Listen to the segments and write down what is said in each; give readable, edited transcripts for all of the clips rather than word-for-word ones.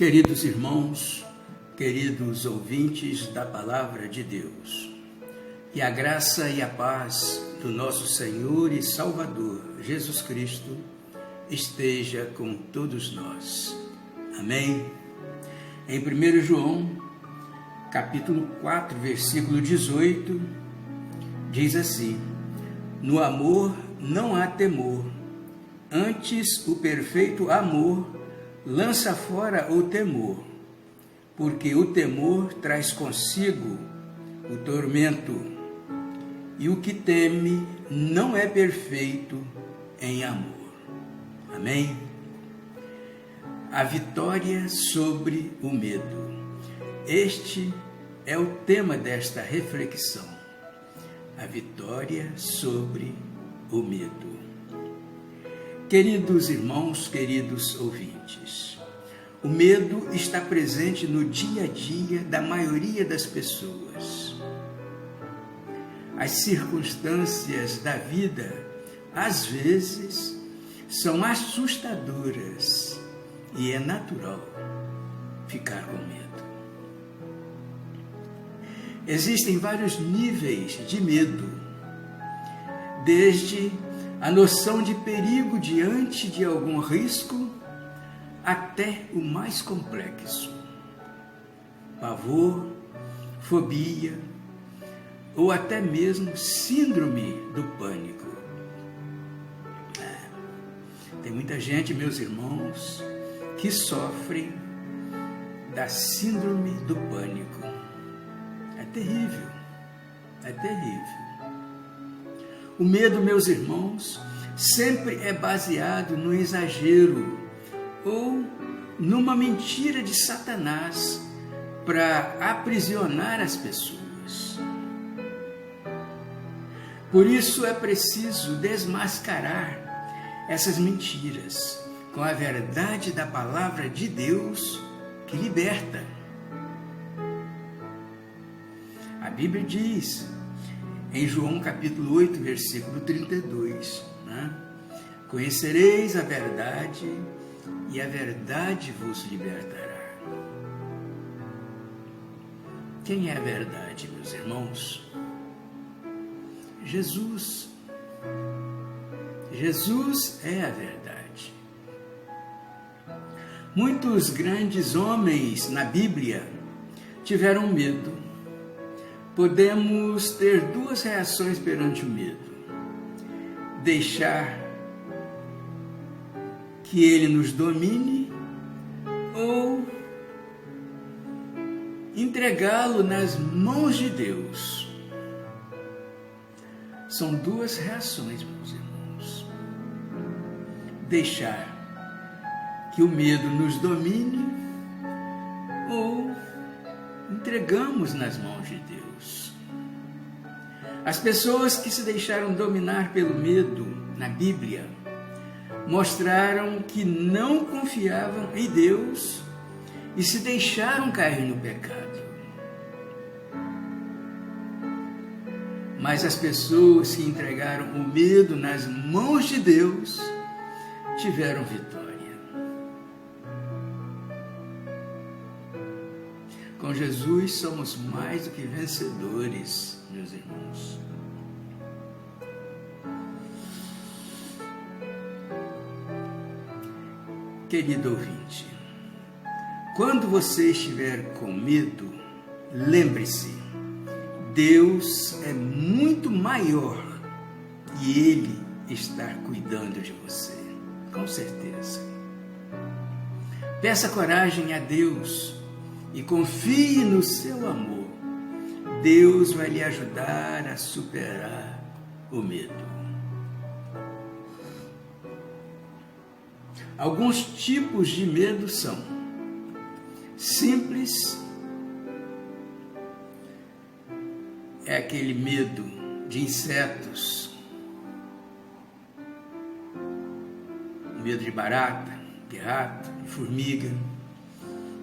Queridos irmãos, queridos ouvintes da Palavra de Deus, que a graça e a paz do nosso Senhor e Salvador, Jesus Cristo, esteja com todos nós. Amém? Em 1 João, capítulo 4, versículo 18, diz assim: no amor não há temor, antes o perfeito amor lança fora o temor, porque o temor traz consigo o tormento, e o que teme não é perfeito em amor. Amém? A vitória sobre o medo. Este é o tema desta reflexão. A vitória sobre o medo. Queridos irmãos, queridos ouvintes, o medo está presente no dia a dia da maioria das pessoas. As circunstâncias da vida, às vezes, são assustadoras e é natural ficar com medo. Existem vários níveis de medo, desde a noção de perigo diante de algum risco até o mais complexo: pavor, fobia ou até mesmo síndrome do pânico. Tem muita gente, meus irmãos, que sofre da síndrome do pânico. É terrível, é terrível. O medo, meus irmãos, sempre é baseado no exagero ou numa mentira de Satanás para aprisionar as pessoas. Por isso é preciso desmascarar essas mentiras com a verdade da palavra de Deus que liberta. A Bíblia diz em João capítulo 8, versículo 32, conhecereis a verdade e a verdade vos libertará. Quem é a verdade, meus irmãos? Jesus. Jesus é a verdade. Muitos grandes homens na Bíblia tiveram medo. Podemos ter duas reações perante o medo: deixar que ele nos domine ou entregá-lo nas mãos de Deus. São duas reações, meus irmãos. Deixar que o medo nos domine ou entregamos nas mãos de Deus. As pessoas que se deixaram dominar pelo medo na Bíblia mostraram que não confiavam em Deus e se deixaram cair no pecado. Mas as pessoas que entregaram o medo nas mãos de Deus tiveram vitória. Com Jesus somos mais do que vencedores, meus irmãos. Querido ouvinte, quando você estiver com medo, lembre-se, Deus é muito maior e Ele está cuidando de você, com certeza. Peça coragem a Deus e confie no seu amor. Deus vai lhe ajudar a superar o medo. Alguns tipos de medo são simples, é aquele medo de insetos, medo de barata, de rato, de formiga.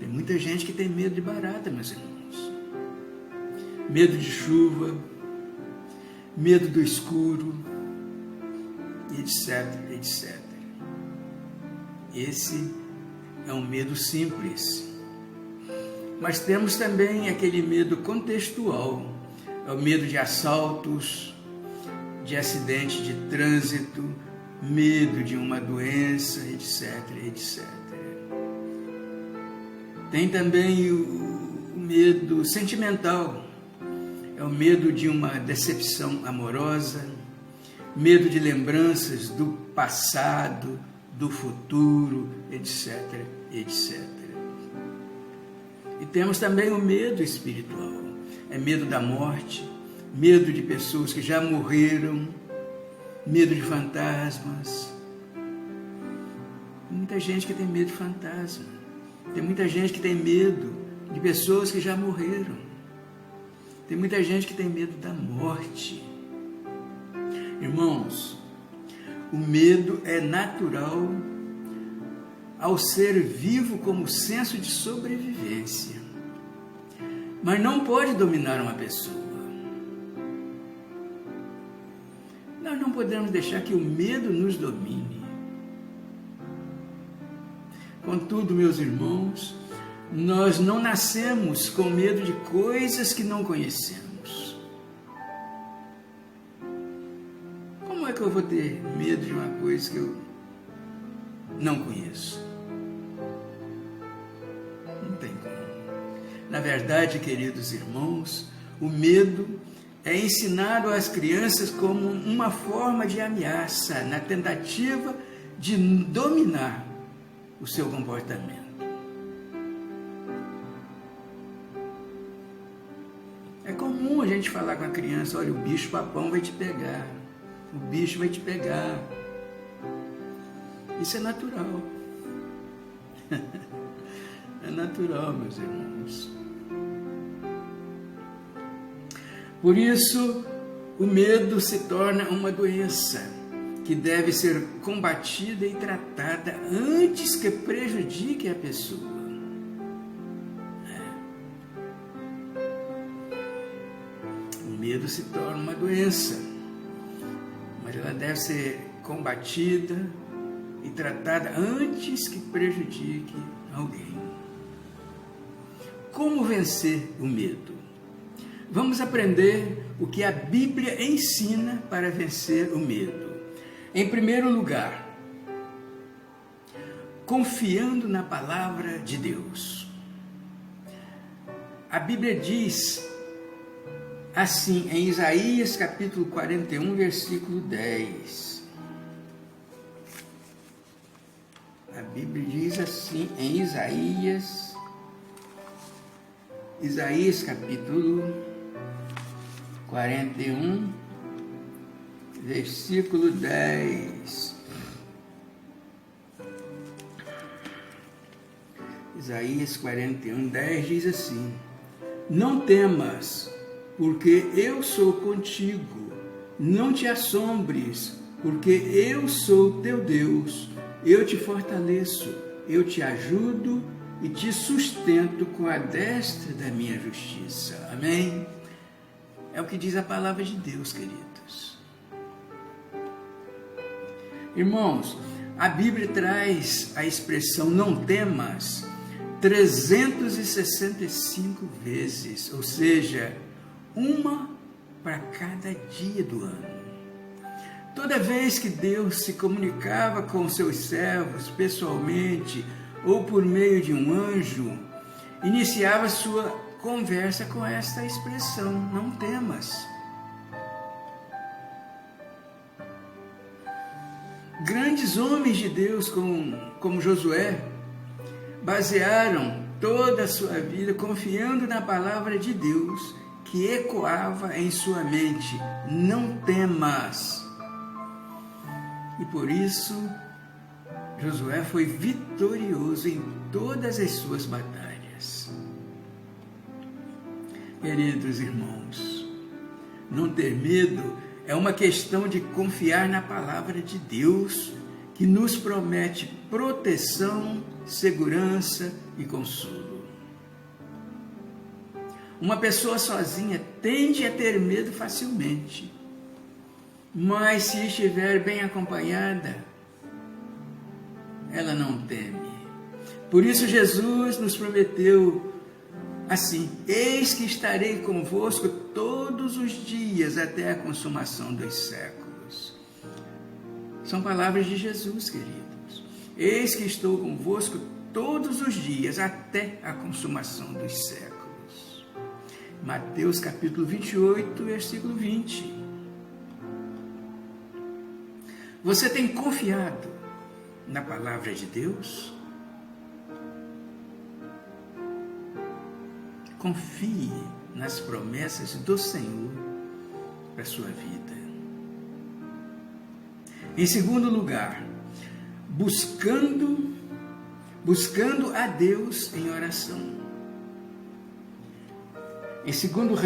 Tem muita gente que tem medo de barata, meus irmãos. Medo de chuva, medo do escuro, etc, etc. Esse é um medo simples. Mas temos também aquele medo contextual, é o medo de assaltos, de acidente de trânsito, medo de uma doença, etc, etc. Tem também o medo sentimental, é o medo de uma decepção amorosa, medo de lembranças do passado, do futuro, etc, etc. E temos também o medo espiritual, é medo da morte, medo de pessoas que já morreram, medo de fantasmas. Tem muita gente que tem medo de fantasma, tem muita gente que tem medo de pessoas que já morreram, tem muita gente que tem medo da morte. Irmãos, o medo é natural ao ser vivo como senso de sobrevivência, mas não pode dominar uma pessoa. Nós não podemos deixar que o medo nos domine. Contudo, meus irmãos, nós não nascemos com medo de coisas que não conhecemos. Como é que eu vou ter medo de uma coisa que eu não conheço? Não tem como. Na verdade, queridos irmãos, o medo é ensinado às crianças como uma forma de ameaça na tentativa de dominar o seu comportamento. É comum a gente falar com a criança: olha, o bicho papão vai te pegar, o bicho vai te pegar. Isso é natural. É natural, meus irmãos. Por isso, o medo se torna uma doença que deve ser combatida e tratada antes que prejudique a pessoa. O medo se torna uma doença, mas ela deve ser combatida e tratada antes que prejudique alguém. Como vencer o medo? Vamos aprender o que a Bíblia ensina para vencer o medo. Em primeiro lugar, confiando na palavra de Deus. A Bíblia diz assim em Isaías capítulo 41, versículo 10. A Bíblia diz assim em Isaías capítulo 41, versículo 10. Isaías 41, 10 diz assim: não temas, porque eu sou contigo. Não te assombres, porque eu sou teu Deus. Eu te fortaleço, eu te ajudo e te sustento com a destra da minha justiça. Amém? É o que diz a palavra de Deus, queridos. Irmãos, a Bíblia traz a expressão não temas 365 vezes, ou seja, uma para cada dia do ano. Toda vez que Deus se comunicava com seus servos pessoalmente ou por meio de um anjo, iniciava sua conversa com esta expressão: não temas. Grandes homens de Deus como Josué basearam toda a sua vida confiando na palavra de Deus, que ecoava em sua mente: não temas. E por isso Josué foi vitorioso em todas as suas batalhas. Queridos irmãos, não ter medo é uma questão de confiar na palavra de Deus, que nos promete proteção, segurança e consolo. Uma pessoa sozinha tende a ter medo facilmente, mas se estiver bem acompanhada, ela não teme. Por isso Jesus nos prometeu assim: eis que estarei convosco todos os dias até a consumação dos séculos. São palavras de Jesus, queridos. Eis que estou convosco todos os dias até a consumação dos séculos. Mateus capítulo 28, versículo 20. Você tem confiado na palavra de Deus? Confie nas promessas do Senhor para a sua vida. Em segundo lugar, buscando a Deus em oração. Em 2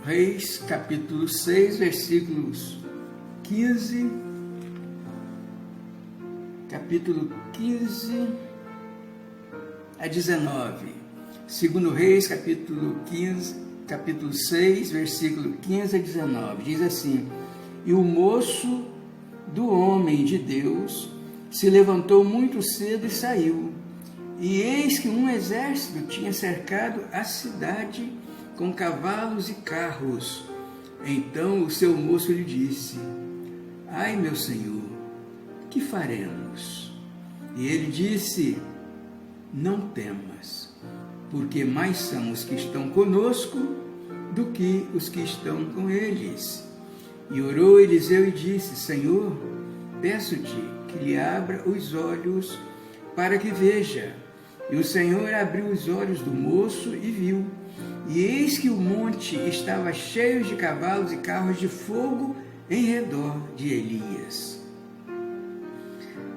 Reis, capítulo 6, versículos 15, capítulo 15 a 19. 2 Reis, capítulo 6, versículo 15 a 19. Diz assim: e o moço do homem de Deus se levantou muito cedo e saiu. E eis que um exército tinha cercado a cidade com cavalos e carros. Então o seu moço lhe disse: ai, meu senhor, que faremos? E ele disse: não temas, porque mais são os que estão conosco do que os que estão com eles. E orou Eliseu e disse: Senhor, peço-te que lhe abra os olhos para que veja. E o Senhor abriu os olhos do moço e viu. E eis que o monte estava cheio de cavalos e carros de fogo em redor de Elias.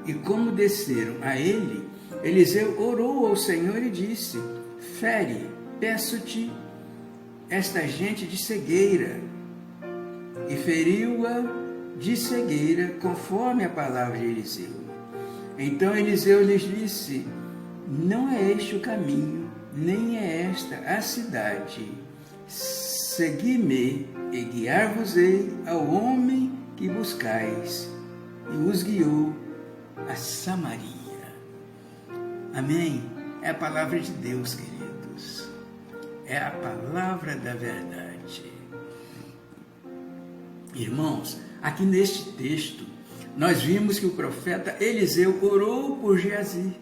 E como desceram a ele, Eliseu orou ao Senhor e disse: fere, peço-te, esta gente de cegueira. E feriu-a de cegueira, conforme a palavra de Eliseu. Então Eliseu lhes disse: não é este o caminho, nem é esta a cidade. Segui-me e guiar-vos-ei ao homem que buscais. E os guiou a Samaria. Amém? É a palavra de Deus, queridos. É a palavra da verdade. Irmãos, aqui neste texto, nós vimos que o profeta Eliseu orou por Geazi,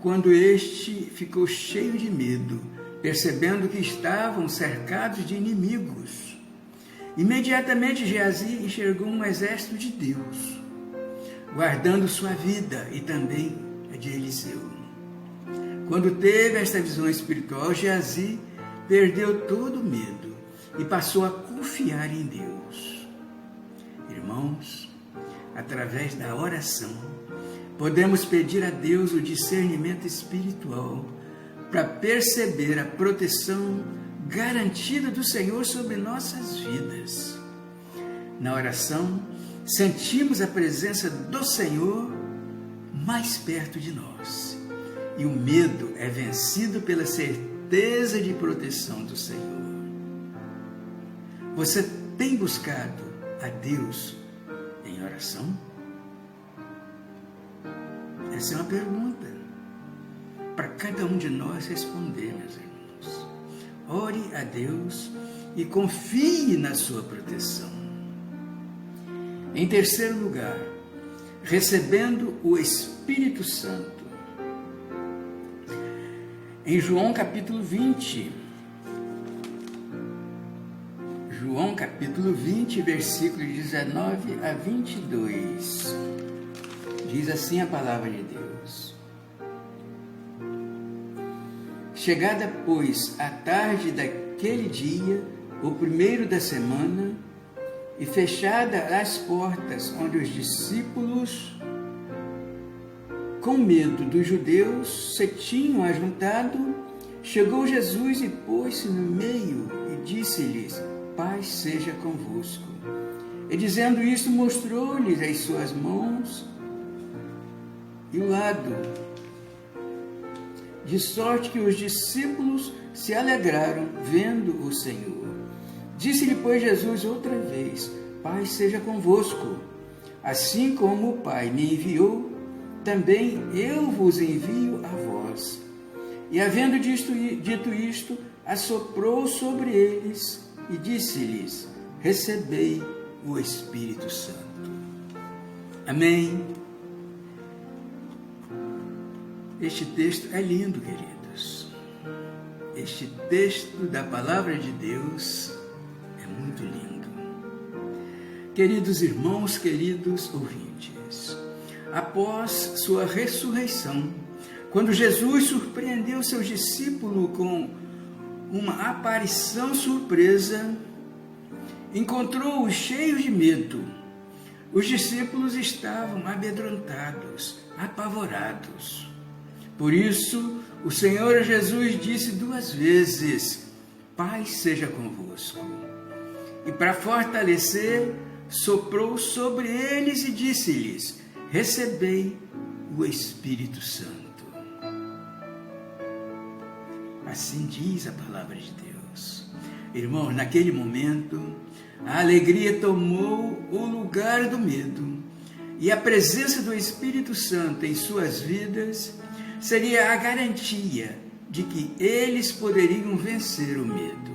quando este ficou cheio de medo, percebendo que estavam cercados de inimigos. Imediatamente Geazi enxergou um exército de Deus, guardando sua vida e também a de Eliseu. Quando teve esta visão espiritual, Geazi perdeu todo o medo e passou a confiar em Deus. Irmãos, através da oração, podemos pedir a Deus o discernimento espiritual para perceber a proteção garantida do Senhor sobre nossas vidas. Na oração, sentimos a presença do Senhor mais perto de nós, e o medo é vencido pela certeza de proteção do Senhor. Você tem buscado a Deus em oração? Essa é uma pergunta para cada um de nós responder, meus irmãos. Ore a Deus e confie na sua proteção. Em terceiro lugar, recebendo o Espírito Santo. Em João capítulo 20, versículos 19 a 22, diz assim a palavra de Deus: chegada, pois, a tarde daquele dia, o primeiro da semana, e fechada as portas onde os discípulos, com medo dos judeus, se tinham ajuntado, chegou Jesus e pôs-se no meio e disse-lhes: paz seja convosco. E dizendo isto, mostrou-lhes as suas mãos e o lado, de sorte que os discípulos se alegraram vendo o Senhor. Disse-lhe, pois, Jesus outra vez: paz seja convosco. Assim como o Pai me enviou, também eu vos envio a vós. E havendo dito isto, assoprou sobre eles e disse-lhes: recebei o Espírito Santo. Amém. Este texto é lindo, queridos. Este texto da palavra de Deus é muito lindo. Queridos irmãos, queridos ouvintes, após sua ressurreição, quando Jesus surpreendeu seus discípulos com uma aparição surpresa, encontrou-os cheios de medo. Os discípulos estavam amedrontados, apavorados. Por isso, o Senhor Jesus disse 2 vezes: paz seja convosco. E para fortalecer, soprou sobre eles e disse-lhes: recebei o Espírito Santo. Assim diz a palavra de Deus. Irmãos, naquele momento, a alegria tomou o lugar do medo, e a presença do Espírito Santo em suas vidas seria a garantia de que eles poderiam vencer o medo.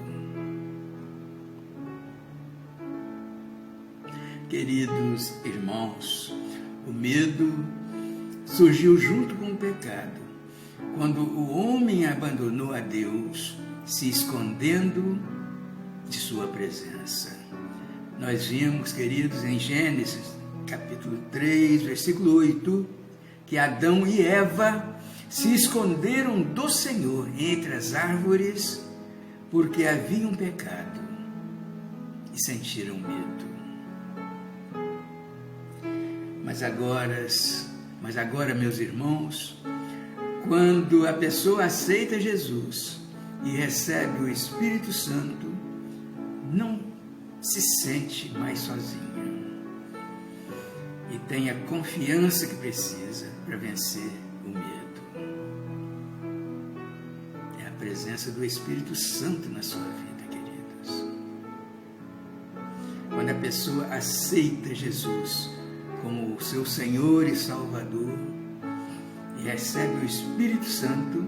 Queridos irmãos, o medo surgiu junto com o pecado, quando o homem abandonou a Deus, se escondendo de sua presença. Nós vimos, queridos, em Gênesis, capítulo 3, versículo 8, que Adão e Eva se esconderam do Senhor entre as árvores, porque haviam pecado e sentiram medo. Mas agora, meus irmãos, quando a pessoa aceita Jesus e recebe o Espírito Santo, não se sente mais sozinha e tem a confiança que precisa para vencer o medo. É a presença do Espírito Santo na sua vida, queridos. Quando a pessoa aceita Jesus como o seu Senhor e Salvador e recebe o Espírito Santo,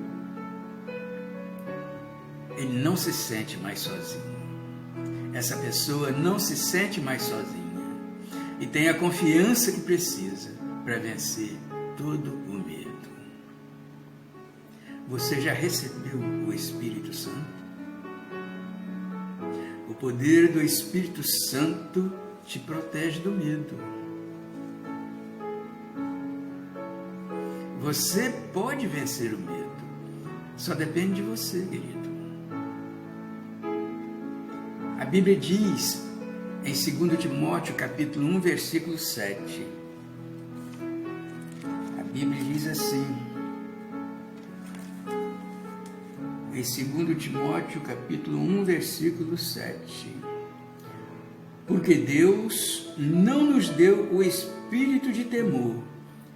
ele não se sente mais sozinho. Essa pessoa não se sente mais sozinha e tem a confiança que precisa para vencer todo o medo. Você já recebeu o Espírito Santo? O poder do Espírito Santo te protege do medo. Você pode vencer o medo, só depende de você, querido. A Bíblia diz em 2 Timóteo, capítulo 1, versículo 7. A Bíblia diz assim, em 2 Timóteo, capítulo 1, versículo 7. Porque Deus não nos deu o espírito de temor,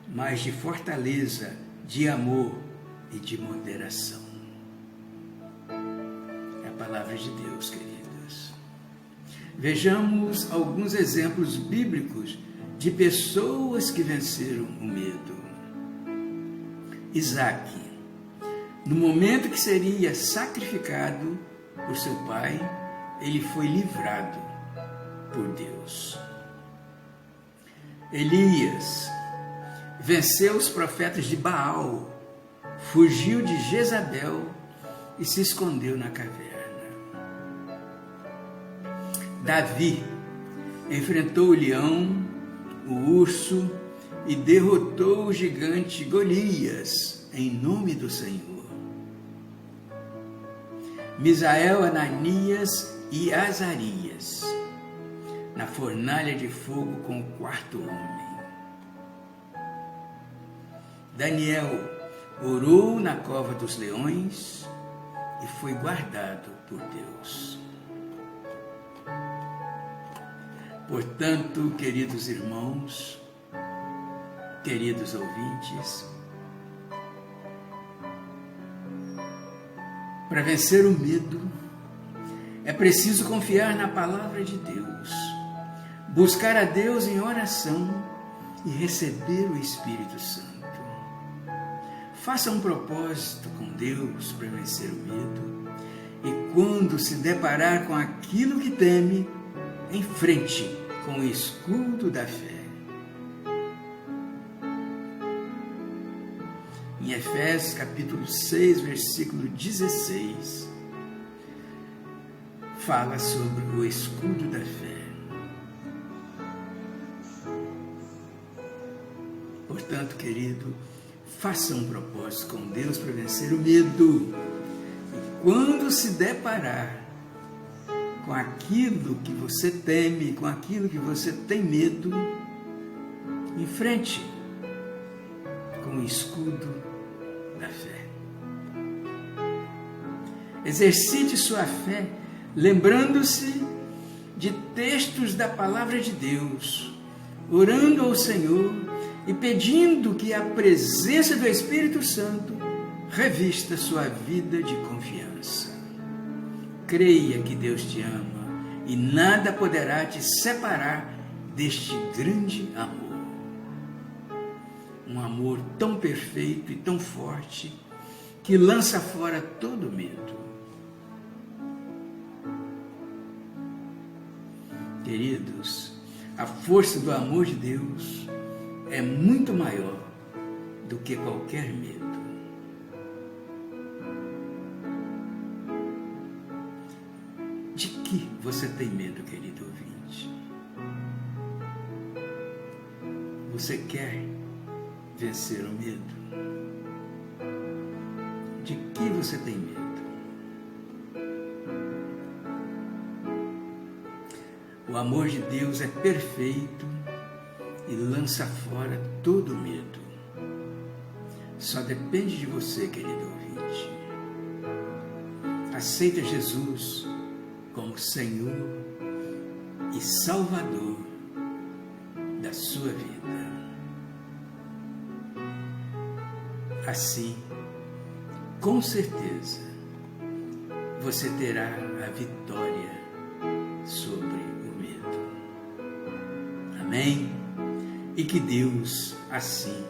mas de fortaleza, de amor e de moderação. É a palavra de Deus, queridos. Vejamos alguns exemplos bíblicos de pessoas que venceram o medo. Isaac, no momento que seria sacrificado por seu pai, ele foi livrado por Deus. Elias venceu os profetas de Baal, fugiu de Jezabel e se escondeu na caverna. Davi enfrentou o leão, o urso e derrotou o gigante Golias em nome do Senhor. Misael, Ananias e Azarias na fornalha de fogo com o 4º homem. Daniel orou na cova dos leões e foi guardado por Deus. Portanto, queridos irmãos, queridos ouvintes, para vencer o medo, é preciso confiar na palavra de Deus, buscar a Deus em oração e receber o Espírito Santo. Faça um propósito com Deus para vencer o medo e quando se deparar com aquilo que teme, enfrente com o escudo da fé. Em Efésios capítulo 6, versículo 16, fala sobre o escudo da fé. Portanto, querido, faça um propósito com Deus para vencer o medo. E quando se deparar com aquilo que você teme, com aquilo que você tem medo, enfrente com o escudo da fé. Exercite sua fé, lembrando-se de textos da palavra de Deus, orando ao Senhor e pedindo que a presença do Espírito Santo revista sua vida de confiança. Creia que Deus te ama e nada poderá te separar deste grande amor. Um amor tão perfeito e tão forte que lança fora todo medo. Queridos, a força do amor de Deus é muito maior do que qualquer medo. De que você tem medo, querido ouvinte? Você quer vencer o medo? De que você tem medo? O amor de Deus é perfeito e lança fora todo medo. Só depende de você, querido ouvinte. Aceita Jesus como Senhor e Salvador da sua vida. Assim, com certeza, você terá a vitória sobre o medo. Amém? E que Deus assim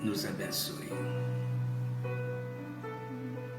nos abençoe.